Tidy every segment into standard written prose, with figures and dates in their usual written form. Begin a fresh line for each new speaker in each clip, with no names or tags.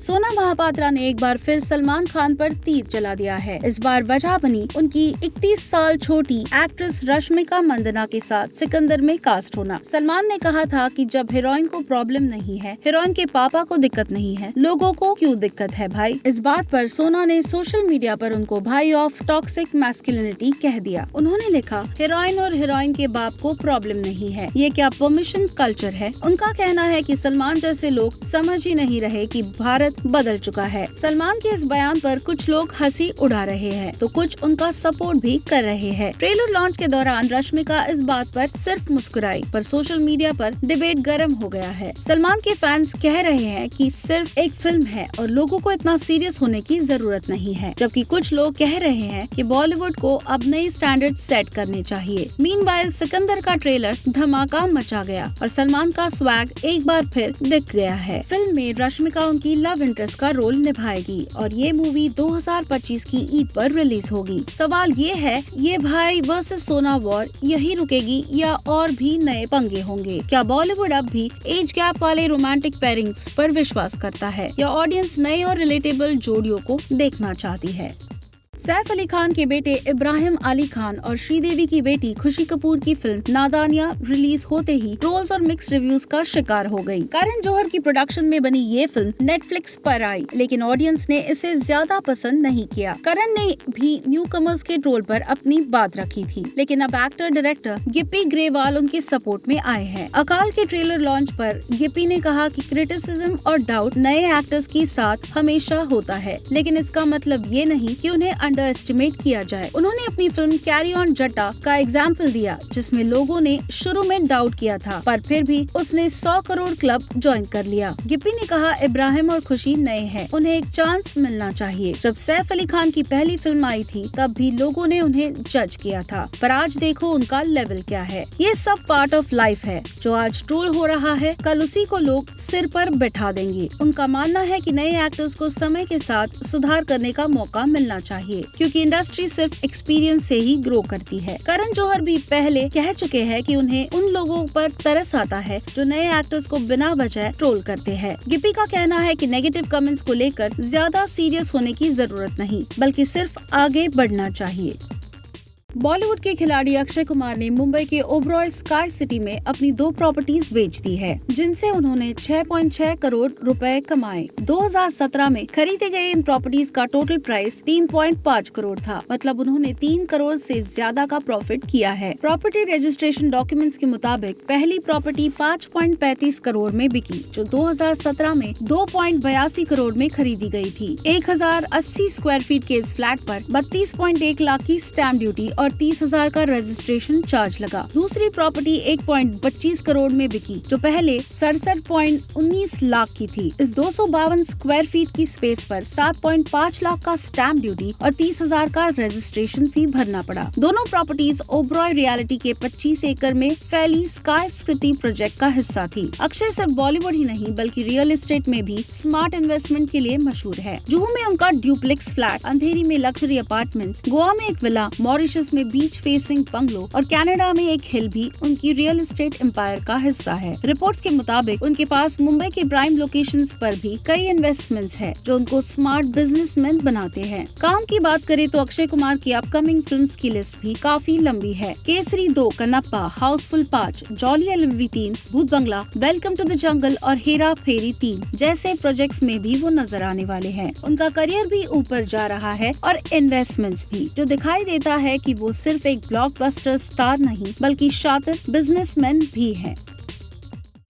सोना महापात्रा ने एक बार फिर सलमान खान पर तीर चला दिया है। इस बार वजह बनी उनकी 31 साल छोटी एक्ट्रेस रश्मिका मंदना के साथ सिकंदर में कास्ट होना। सलमान ने कहा था कि जब हीरोइन को प्रॉब्लम नहीं है, हीरोइन के पापा को दिक्कत नहीं है, लोगों को क्यों दिक्कत है भाई। इस बात पर सोना ने सोशल मीडिया पर उनको भाई ऑफ टॉक्सिक मैस्कुलिनिटी कह दिया। उन्होंने लिखा, हीरोइन और हीरोइन के बाप को प्रॉब्लम नहीं है, ये क्या परमिशन कल्चर है। उनका कहना है कि सलमान जैसे लोग समझ ही नहीं रहे कि भारत बदल चुका है। सलमान के इस बयान पर कुछ लोग हंसी उड़ा रहे हैं तो कुछ उनका सपोर्ट भी कर रहे हैं। ट्रेलर लॉन्च के दौरान रश्मिका इस बात पर सिर्फ मुस्कुराई, पर सोशल मीडिया पर डिबेट गर्म हो गया है। सलमान के फैंस कह रहे हैं कि सिर्फ एक फिल्म है और लोगों को इतना सीरियस होने की जरूरत नहीं है, जबकि कुछ लोग कह रहे हैं कि बॉलीवुड को अब नए स्टैंडर्ड सेट करने चाहिए। मीनवाइल सिकंदर का ट्रेलर धमाका मचा गया और सलमान का स्वैग एक बार फिर दिख गया है। फिल्म में रश्मिका उनकी लव इंटरेस्ट का रोल निभाएगी और ये मूवी 2025 की ईद पर रिलीज होगी। सवाल ये है, ये भाई वर्सेस सोना वॉर यही रुकेगी या और भी नए पंगे होंगे? क्या बॉलीवुड अब भी एज गैप वाले रोमांटिक पेयरिंग्स पर विश्वास करता है या ऑडियंस नए और रिलेटेबल जोड़ियों को देखना चाहती है? सैफ अली खान के बेटे इब्राहिम अली खान और श्रीदेवी की बेटी खुशी कपूर की फिल्म नादानिया रिलीज होते ही ट्रोल्स और मिक्स्ड रिव्यूज का शिकार हो गई। करण जौहर की प्रोडक्शन में बनी ये फिल्म नेटफ्लिक्स पर आई, लेकिन ऑडियंस ने इसे ज्यादा पसंद नहीं किया। करण ने भी न्यू कमर्स के ट्रोल पर अपनी बात रखी थी, लेकिन अब एक्टर डायरेक्टर गिप्पी ग्रेवाल उनके सपोर्ट में आए हैं। अकाल के ट्रेलर लॉन्च पर गिप्पी ने कहा कि क्रिटिसिज्म और डाउट नए एक्टर्स के साथ हमेशा होता है, लेकिन इसका मतलब ये नहीं कि उन्हें अंडर एस्टिमेट किया जाए। उन्होंने अपनी फिल्म कैरी ऑन जट्टा का एग्जाम्पल दिया, जिसमें लोगों ने शुरू में डाउट किया था, पर फिर भी उसने 100 करोड़ क्लब ज्वाइन कर लिया। गिप्पी ने कहा, इब्राहिम और खुशी नए हैं, उन्हें एक चांस मिलना चाहिए। जब सैफ अली खान की पहली फिल्म आई थी तब भी लोगों ने उन्हें जज किया था, पर आज देखो उनका लेवल क्या है। ये सब पार्ट ऑफ लाइफ है। जो आज ट्रोल हो रहा है, कल उसी को लोग सिर पर बैठा देंगे। उनका मानना है कि नए एक्टर्स को समय के साथ सुधार करने का मौका मिलना चाहिए, क्योंकि इंडस्ट्री सिर्फ एक्सपीरियंस से ही ग्रो करती है। करण जौहर भी पहले कह चुके हैं कि उन्हें उन लोगों पर तरस आता है जो नए एक्टर्स को बिना वजह ट्रोल करते हैं। गिप्पी का कहना है कि नेगेटिव कमेंट्स को लेकर ज्यादा सीरियस होने की जरूरत नहीं, बल्कि सिर्फ आगे बढ़ना चाहिए। बॉलीवुड के खिलाड़ी अक्षय कुमार ने मुंबई के ओबरॉय स्काई सिटी में अपनी 2 प्रॉपर्टीज बेच दी है, जिनसे उन्होंने 6.6 करोड़ रुपए कमाए। 2017 में खरीदे गए इन प्रॉपर्टीज का टोटल प्राइस 3.5 करोड़ था, मतलब उन्होंने 3 करोड़ से ज्यादा का प्रॉफिट किया है। प्रॉपर्टी रजिस्ट्रेशन डॉक्यूमेंट्स के मुताबिक पहली प्रॉपर्टी 5.35 करोड़ में बिकी, जो 2017 में 2.82 करोड़ में खरीदी गई थी। 1080 स्क्वायर फीट के इस फ्लैट पर 32.1 लाख की स्टैंप ड्यूटी और 30,000 का रजिस्ट्रेशन चार्ज लगा। दूसरी प्रॉपर्टी 1.25 करोड़ में बिकी, जो पहले 67.19 लाख की थी। इस 252 स्क्वायर फीट की स्पेस पर 7.5 लाख का स्टैंप ड्यूटी और 30,000 का रजिस्ट्रेशन फी भरना पड़ा। दोनों प्रॉपर्टीज ओबरॉय रियलिटी के 25 एकड़ में फैली स्काई सिटी प्रोजेक्ट का हिस्सा थी। अक्षय सिर्फ बॉलीवुड ही नहीं बल्कि रियल एस्टेट में भी स्मार्ट इन्वेस्टमेंट के लिए मशहूर है। जुहू में उनका ड्यूप्लेक्स फ्लैट, अंधेरी में लग्जरी अपार्टमेंट्स, गोवा में एक विला, मॉरिशस में बीच फेसिंग बंगलो और कनाडा में एक हिल भी उनकी रियल एस्टेट एम्पायर का हिस्सा है। रिपोर्ट्स के मुताबिक उनके पास मुंबई के प्राइम लोकेशंस पर भी कई इन्वेस्टमेंट्स हैं, जो उनको स्मार्ट बिजनेसमैन बनाते हैं। काम की बात करें तो अक्षय कुमार की अपकमिंग फिल्म्स की लिस्ट भी काफी लंबी है। केसरी 2, कनप्पा, हाउसफुल 5, जॉली एलएलबी 3, भूत बंगला, वेलकम टू द जंगल और हेरा फेरी 3 जैसे प्रोजेक्ट्स में भी वो नजर आने वाले हैं। उनका करियर भी ऊपर जा रहा है और इन्वेस्टमेंट्स भी, जो दिखाई देता है कि वो सिर्फ एक ब्लॉकबस्टर स्टार नहीं बल्कि शातिर बिजनेसमैन भी है।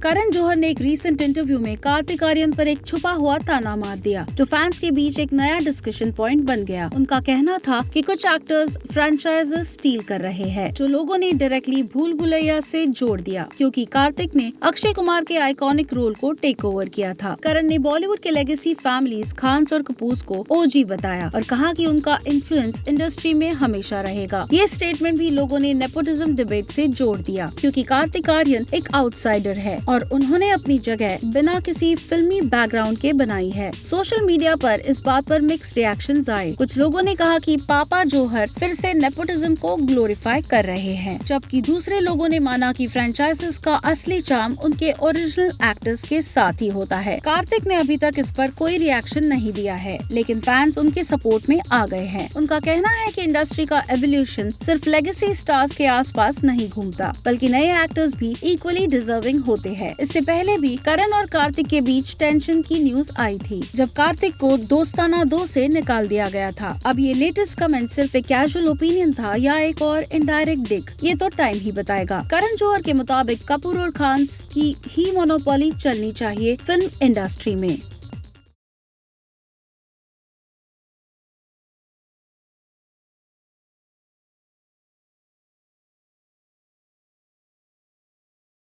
करण जौहर ने एक रीसेंट इंटरव्यू में कार्तिक आर्यन पर एक छुपा हुआ ताना मार दिया, जो फैंस के बीच एक नया डिस्कशन पॉइंट बन गया। उनका कहना था कि कुछ एक्टर्स फ्रेंचाइजेस स्टील कर रहे हैं, जो लोगों ने डायरेक्टली भूल भुलैया से जोड़ दिया, क्योंकि कार्तिक ने अक्षय कुमार के आइकॉनिक रोल को टेक ओवर किया था। करण ने बॉलीवुड के लेगेसी फैमिलीज खान और कपूर को ओजी बताया और कहा कि उनका इन्फ्लुएंस इंडस्ट्री में हमेशा रहेगा। ये स्टेटमेंट भी लोगों ने नेपोटिज्म डिबेट से जोड़ दिया, क्योंकि कार्तिक आर्यन एक आउटसाइडर है और उन्होंने अपनी जगह बिना किसी फिल्मी बैकग्राउंड के बनाई है। सोशल मीडिया पर इस बात पर मिक्स्ड रिएक्शंस आए। कुछ लोगों ने कहा कि पापा जौहर फिर से नेपोटिज्म को ग्लोरीफाई कर रहे हैं, जबकि दूसरे लोगों ने माना कि फ्रेंचाइजीज का असली चार्म उनके ओरिजिनल एक्टर्स के साथ ही होता है। कार्तिक ने अभी तक इस पर कोई रिएक्शन नहीं दिया है, लेकिन फैंस उनके सपोर्ट में आ गए हैं। उनका कहना है कि इंडस्ट्री का एवोल्यूशन सिर्फ लेगेसी स्टार्स के आसपास नहीं घूमता, बल्कि नए एक्टर्स भी इक्वली डिजर्विंग होते हैं। इससे पहले भी करण और कार्तिक के बीच टेंशन की न्यूज आई थी, जब कार्तिक को दोस्ताना 2 से निकाल दिया गया था। अब ये लेटेस्ट कमेंट सिर्फ एक कैजुअल ओपिनियन था या एक और इनडायरेक्ट डिग, ये तो टाइम ही बताएगा। करण जौहर के मुताबिक कपूर और खान की ही मोनोपोली चलनी चाहिए फिल्म इंडस्ट्री में।